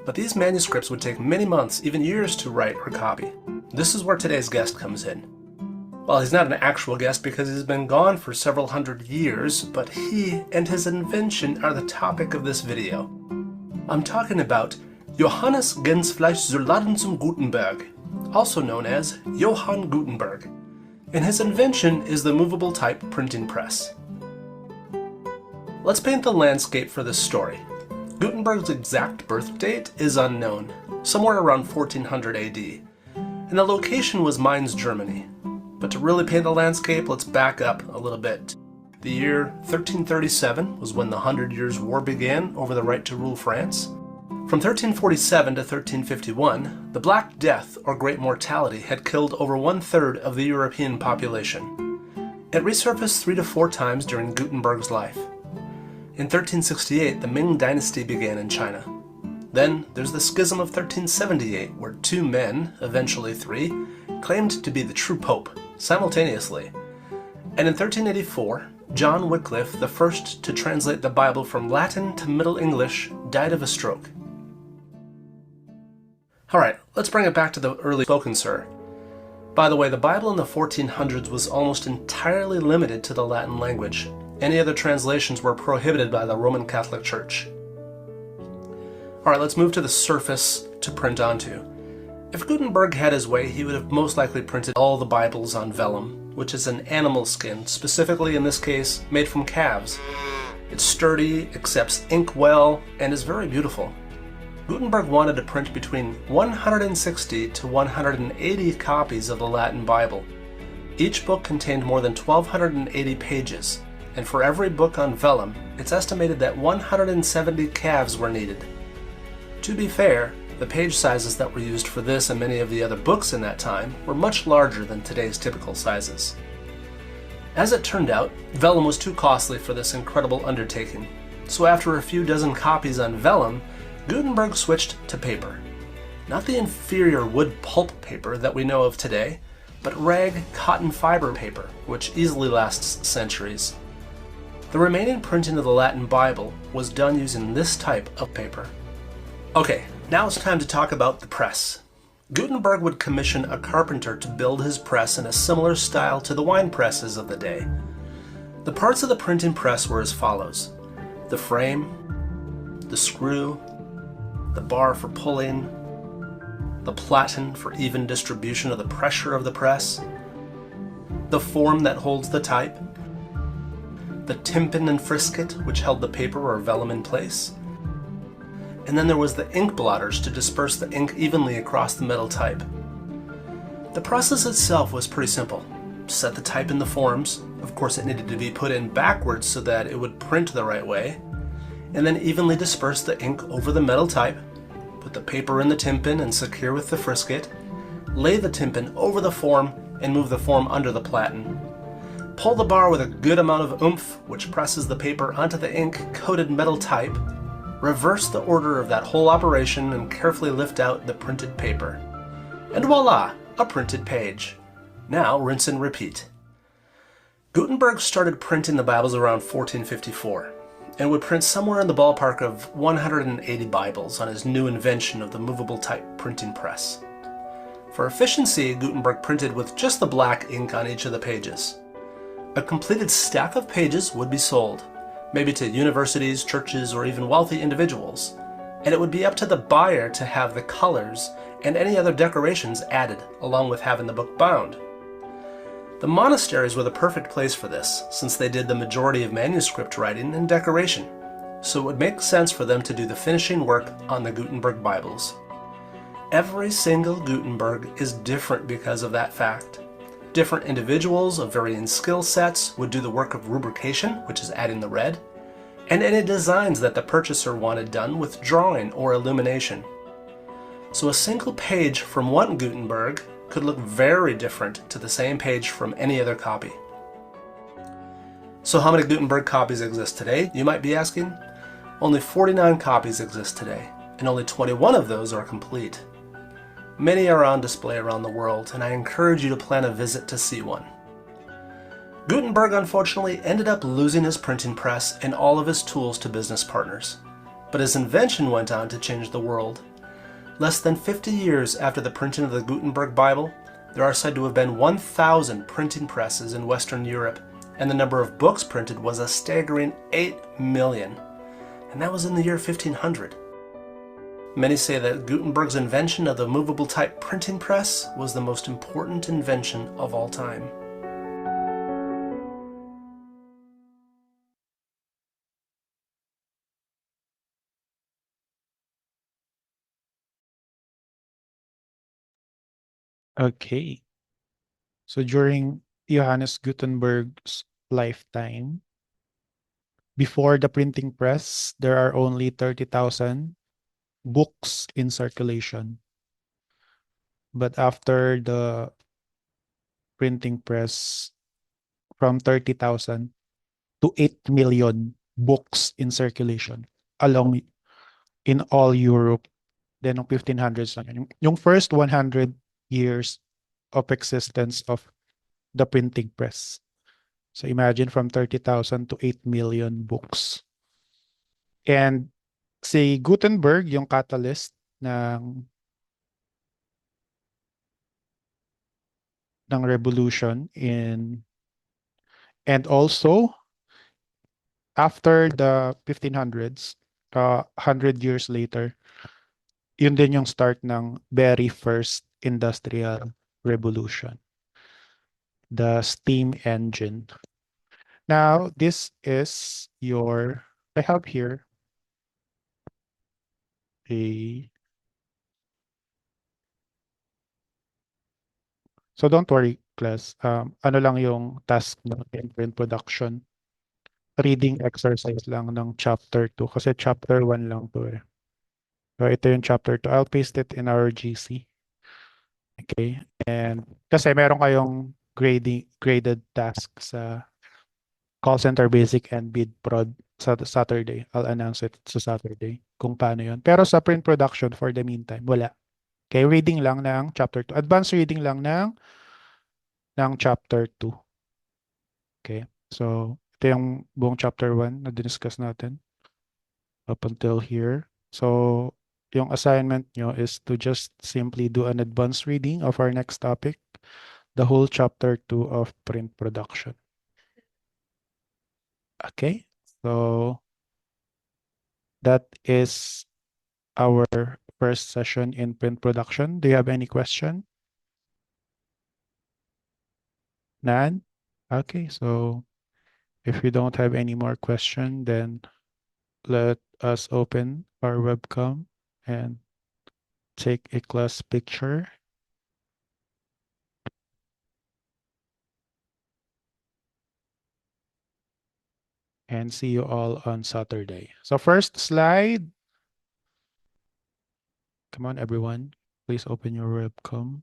Speaker 20: But these manuscripts would take many months, even years, to write or copy. This is where today's guest comes in. Well, he's not an actual guest because he's been gone for several hundred years, but he and his invention are the topic of this video. I'm talking about Johannes Gensfleisch Zuladen zum Gutenberg, also known as Johann Gutenberg. And his invention is the movable type printing press. Let's paint the landscape for this story. Gutenberg's exact birth date is unknown, somewhere around 1400 AD, and the location was Mainz, Germany. But to really paint the landscape, let's back up a little bit. The year 1337 was when the 100 Years' War began over the right to rule France. From 1347 to 1351, the Black Death, or Great Mortality, had killed over 1/3 of the European population. It resurfaced 3 to 4 times during Gutenberg's life. In 1368, the Ming Dynasty began in China. Then there's the Schism of 1378, where 2 men, eventually 3, claimed to be the true pope, simultaneously. And in 1384, John Wycliffe, the first to translate the Bible from Latin to Middle English, died of a stroke. Alright, let's bring it back to the early spoken, sir. By the way, the Bible in the 1400s was almost entirely limited to the Latin language. Any other translations were prohibited by the Roman Catholic Church. Alright, let's move to the surface to print onto. If Gutenberg had his way, he would have most likely printed all the Bibles on vellum, which is an animal skin, specifically in this case, made from calves. It's sturdy, accepts ink well, and is very beautiful. Gutenberg wanted to print between 160 to 180 copies of the Latin Bible. Each book contained more than 1,280 pages, and for every book on vellum, it's estimated that 170 calves were needed. To be fair, the page sizes that were used for this and many of the other books in that time were much larger than today's typical sizes. As it turned out, vellum was too costly for this incredible undertaking, so after a few dozen copies on vellum, Gutenberg switched to paper. Not the inferior wood pulp paper that we know of today, but rag cotton fiber paper, which easily lasts centuries. The remaining printing of the Latin Bible was done using this type of paper. Okay, now it's time to talk about the press. Gutenberg would commission a carpenter to build his press in a similar style to the wine presses of the day. The parts of the printing press were as follows: the frame, the screw, the bar for pulling, the platen for even distribution of the pressure of the press, the form that holds the type, the tympan and frisket which held the paper or vellum in place, and then there was the ink blotters to disperse the ink evenly across the metal type. The process itself was pretty simple. Set the type in the forms, of course it needed to be put in backwards so that it would print the right way, and then evenly disperse the ink over the metal type, put the paper in the tympan and secure with the frisket, lay the tympan over the form and move the form under the platen. Pull the bar with a good amount of oomph, which presses the paper onto the ink-coated metal type, reverse the order of that whole operation and carefully lift out the printed paper. And voila, a printed page. Now rinse and repeat. Gutenberg started printing the Bibles around 1454. And would print somewhere in the ballpark of 180 Bibles on his new invention of the movable type printing press. For efficiency, Gutenberg printed with just the black ink on each of the pages. A completed stack of pages would be sold, maybe to universities, churches, or even wealthy individuals, and it would be up to the buyer to have the colors and any other decorations added, along with having the book bound. The monasteries were the perfect place for this, since they did the majority of manuscript writing and decoration, so it would make sense for them to do the finishing work on the Gutenberg Bibles. Every single Gutenberg is different because of that fact. Different individuals of varying skill sets would do the work of rubrication, which is adding the red, and any designs that the purchaser wanted done with drawing or illumination. So a single page from one Gutenberg could look very different to the same page from any other copy. So how many Gutenberg copies exist today, you might be asking? Only 49 copies exist today, and only 21 of those are complete. Many are on display around the world, and I encourage you to plan a visit to see one. Gutenberg unfortunately ended up losing his printing press and all of his tools to business partners, but his invention went on to change the world. Less than 50 years after the printing of the Gutenberg Bible, there are said to have been 1,000 printing presses in Western Europe, and the number of books printed was a staggering 8 million, and that was in the year 1500. Many say that Gutenberg's invention of the movable type printing press was the most important invention of all time.
Speaker 1: Okay. So during Johannes Gutenberg's lifetime, before the printing press, there are only 30,000 books in circulation. But after the printing press, from 30,000 to 8 million books in circulation along in all Europe. Then noong 1500s lang yun. Yung first 100 years of existence of the printing press. So imagine from 30,000 to 8 million books. And si Gutenberg, yung catalyst ng revolution and also after the 1500s, 100 years later, yun din yung start ng very first industrial revolution, the steam engine. Now, this is I have here so don't worry, class. Ano lang yung task ng print production? Reading exercise lang ng chapter 2 kasi chapter 1 lang to eh. So ito yung chapter 2. I'll paste it in our GC. Okay? And kasi meron kayong graded task sa call center basic and bid prod sa Saturday. I'll announce it sa Saturday kung paano yun. Pero sa print production for the meantime, wala. Okay, reading lang ng chapter 2. Advanced reading lang ng chapter 2. Okay? So, ito yung buong chapter 1 na diniscuss natin up until here. So, yung assignment nyo is to just simply do an advanced reading of our next topic, the whole chapter 2 of print production. Okay? So, that is our first session in print production. Do you have any question? None? Okay, so if you don't have any more question, then let us open our webcam and take a class picture. And see you all on Saturday. So first slide. Come on, everyone. Please open your webcam.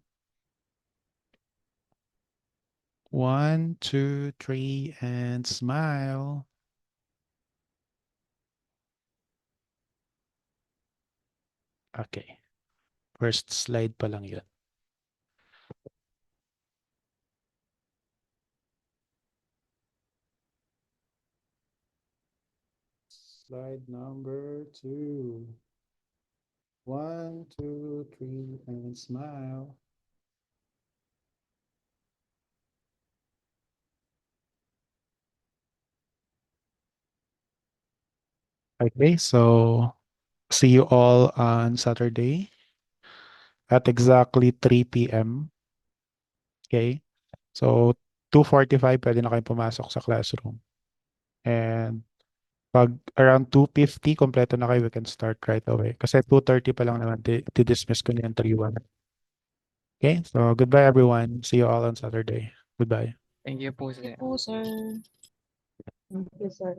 Speaker 1: 1, 2, 3, and smile. Okay. First slide pa lang yun. Slide number 2. 1, 2, 3, and smile. Okay, so see you all on Saturday at exactly 3 p.m. Okay, so 2:45 pwede na kayo pumasok sa classroom. And pag around 2:50, kompleto na kayo, we can start right away. Kasi 2:30 pa lang naman, dismiss ko na yung 3-1. Okay, so goodbye everyone. See you all on Saturday. Goodbye.
Speaker 5: Thank you po, sir.
Speaker 4: Po, sir.
Speaker 10: Thank you, sir.